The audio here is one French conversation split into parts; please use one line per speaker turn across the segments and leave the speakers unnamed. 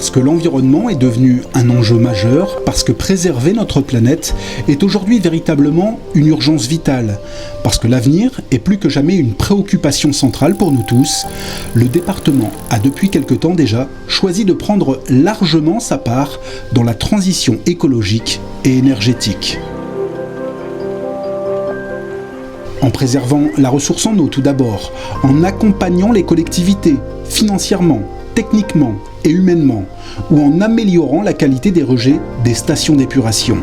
Parce que l'environnement est devenu un enjeu majeur, parce que préserver notre planète est aujourd'hui véritablement une urgence vitale, parce que l'avenir est plus que jamais une préoccupation centrale pour nous tous, le département a depuis quelque temps déjà choisi de prendre largement sa part dans la transition écologique et énergétique. En préservant la ressource en eau tout d'abord, en accompagnant les collectivités financièrement, techniquement et humainement, ou en améliorant la qualité des rejets des stations d'épuration.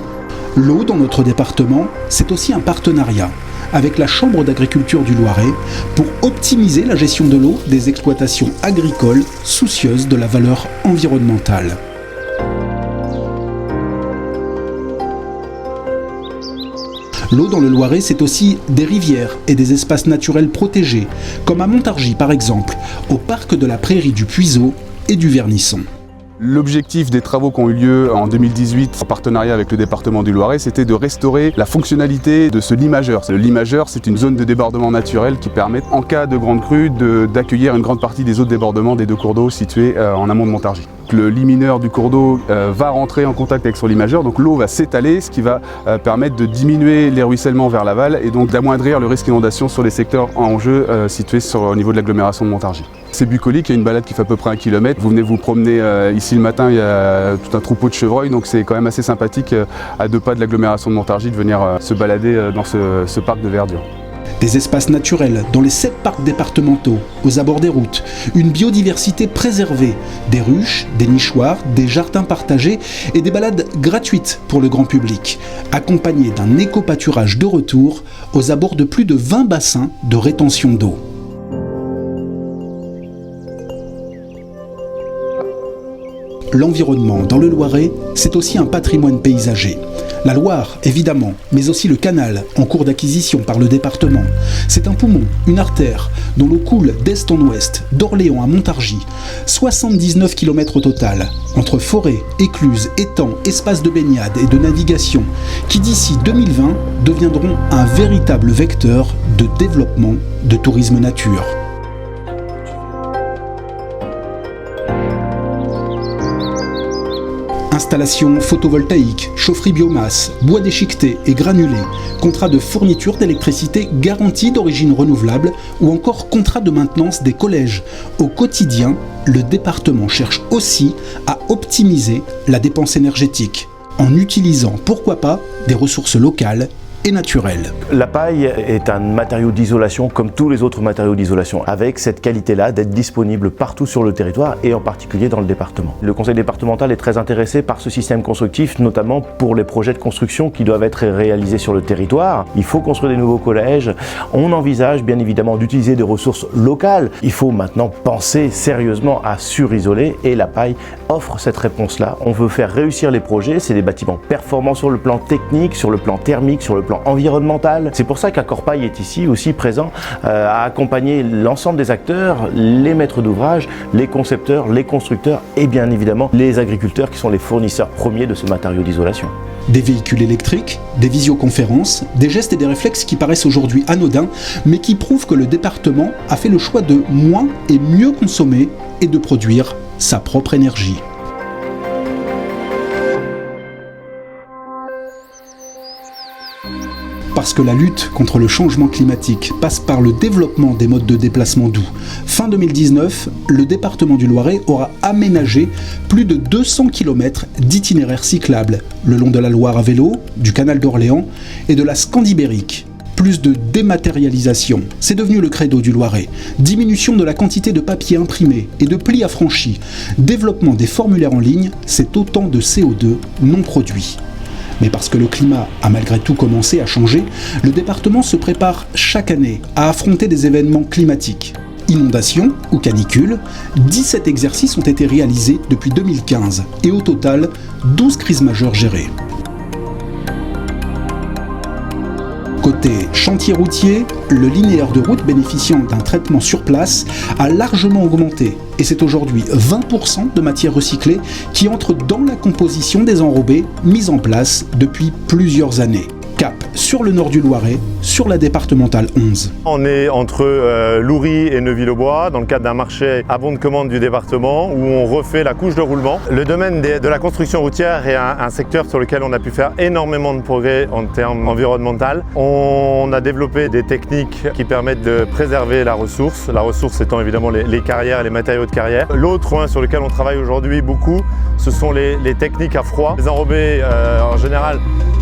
L'eau dans notre département, c'est aussi un partenariat avec la Chambre d'agriculture du Loiret pour optimiser la gestion de l'eau des exploitations agricoles soucieuses de la valeur environnementale. L'eau dans le Loiret, c'est aussi des rivières et des espaces naturels protégés, comme à Montargis par exemple, au parc de la Prairie du Puiseau et du Vernisson.
L'objectif des travaux qui ont eu lieu en 2018 en partenariat avec le département du Loiret, c'était de restaurer la fonctionnalité de ce limageur. Le limageur, c'est une zone de débordement naturel qui permet, en cas de grande crue, d'accueillir une grande partie des eaux de débordement des deux cours d'eau situés en amont de Montargis. Le limineur du cours d'eau va rentrer en contact avec son limageur, donc l'eau va s'étaler, ce qui va permettre de diminuer les ruissellements vers l'aval et donc d'amoindrir le risque d'inondation sur les secteurs en jeu situés au niveau de l'agglomération de Montargis. C'est bucolique, il y a une balade qui fait à peu près 1 km. Vous venez vous promener ici le matin, il y a tout un troupeau de chevreuils, donc c'est quand même assez sympathique à 2 pas de l'agglomération de Montargis de venir se balader dans ce parc de verdure.
Des espaces naturels dans les 7 parcs départementaux, aux abords des routes, une biodiversité préservée, des ruches, des nichoirs, des jardins partagés et des balades gratuites pour le grand public, accompagnés d'un éco-pâturage de retour aux abords de plus de 20 bassins de rétention d'eau. L'environnement dans le Loiret, c'est aussi un patrimoine paysager. La Loire, évidemment, mais aussi le canal, en cours d'acquisition par le département. C'est un poumon, une artère, dont l'eau coule d'est en ouest, d'Orléans à Montargis. 79 km au total, entre forêts, écluses, étangs, espaces de baignade et de navigation, qui d'ici 2020 deviendront un véritable vecteur de développement de tourisme nature. Installations photovoltaïques, chaufferie biomasse, bois déchiqueté et granulé, contrat de fourniture d'électricité garantie d'origine renouvelable ou encore contrat de maintenance des collèges. Au quotidien, le département cherche aussi à optimiser la dépense énergétique en utilisant, pourquoi pas, des ressources locales et naturel.
La paille est un matériau d'isolation comme tous les autres matériaux d'isolation, avec cette qualité-là d'être disponible partout sur le territoire et en particulier dans le département. Le conseil départemental est très intéressé par ce système constructif, notamment pour les projets de construction qui doivent être réalisés sur le territoire. Il faut construire des nouveaux collèges. On envisage bien évidemment d'utiliser des ressources locales. Il faut maintenant penser sérieusement à surisoler et la paille offre cette réponse-là. On veut faire réussir les projets, c'est des bâtiments performants sur le plan technique, sur le plan thermique, sur le plan environnemental. C'est pour ça qu'Accorpaille est ici aussi présent à accompagner l'ensemble des acteurs, les maîtres d'ouvrage, les concepteurs, les constructeurs et bien évidemment les agriculteurs qui sont les fournisseurs premiers de ce matériau d'isolation.
Des véhicules électriques, des visioconférences, des gestes et des réflexes qui paraissent aujourd'hui anodins, mais qui prouvent que le département a fait le choix de moins et mieux consommer et de produire sa propre énergie. Parce que la lutte contre le changement climatique passe par le développement des modes de déplacement doux. Fin 2019, le département du Loiret aura aménagé plus de 200 km d'itinéraires cyclables le long de la Loire à vélo, du canal d'Orléans et de la Scandibérique. Plus de dématérialisation, c'est devenu le credo du Loiret. Diminution de la quantité de papier imprimé et de plis affranchis. Développement des formulaires en ligne, c'est autant de CO2 non produit. Mais parce que le climat a malgré tout commencé à changer, le département se prépare chaque année à affronter des événements climatiques. Inondations ou canicules, 17 exercices ont été réalisés depuis 2015 et au total, 12 crises majeures gérées. Côté chantier routier, le linéaire de route bénéficiant d'un traitement sur place a largement augmenté et c'est aujourd'hui 20% de matière recyclée qui entre dans la composition des enrobés mis en place depuis plusieurs années. Cap sur le nord du Loiret, sur la départementale 11.
On est entre Loury et Neuville-aux-Bois dans le cadre d'un marché à bon de commande du département où on refait la couche de roulement. Le domaine de la construction routière est un secteur sur lequel on a pu faire énormément de progrès en termes environnementaux. On a développé des techniques qui permettent de préserver la ressource étant évidemment les carrières et les matériaux de carrière. L'autre point sur lequel on travaille aujourd'hui beaucoup, ce sont les techniques à froid. Les enrobés en général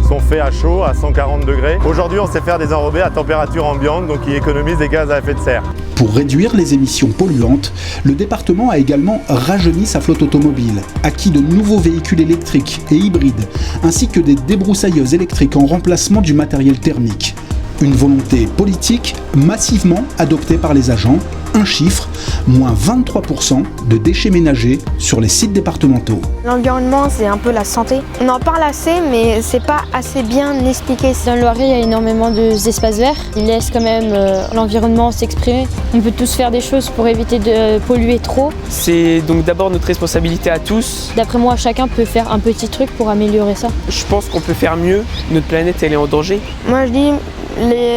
sont faits à chaud, à 140 degrés. Aujourd'hui, on sait faire des enrobés à température ambiante, donc qui économisent des gaz à effet de serre.
Pour réduire les émissions polluantes, le département a également rajeuni sa flotte automobile, acquis de nouveaux véhicules électriques et hybrides, ainsi que des débroussailleuses électriques en remplacement du matériel thermique. Une volonté politique massivement adoptée par les agents. Un chiffre, moins 23% de déchets ménagers sur les sites départementaux.
L'environnement, c'est un peu la santé. On en parle assez, mais c'est pas assez bien expliqué.
Dans le Loiret, il y a énormément d'espaces verts. Ils laissent quand même l'environnement s'exprimer. On peut tous faire des choses pour éviter de polluer trop.
C'est donc d'abord notre responsabilité à tous.
D'après moi, chacun peut faire un petit truc pour améliorer ça.
Je pense qu'on peut faire mieux. Notre planète, elle est en danger.
Moi, je dis,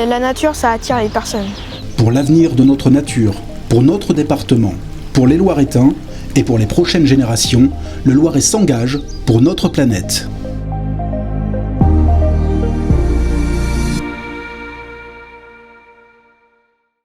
la nature, ça attire les personnes.
Pour l'avenir de notre nature, pour notre département, pour les Loiretains et pour les prochaines générations, le Loiret s'engage pour notre planète.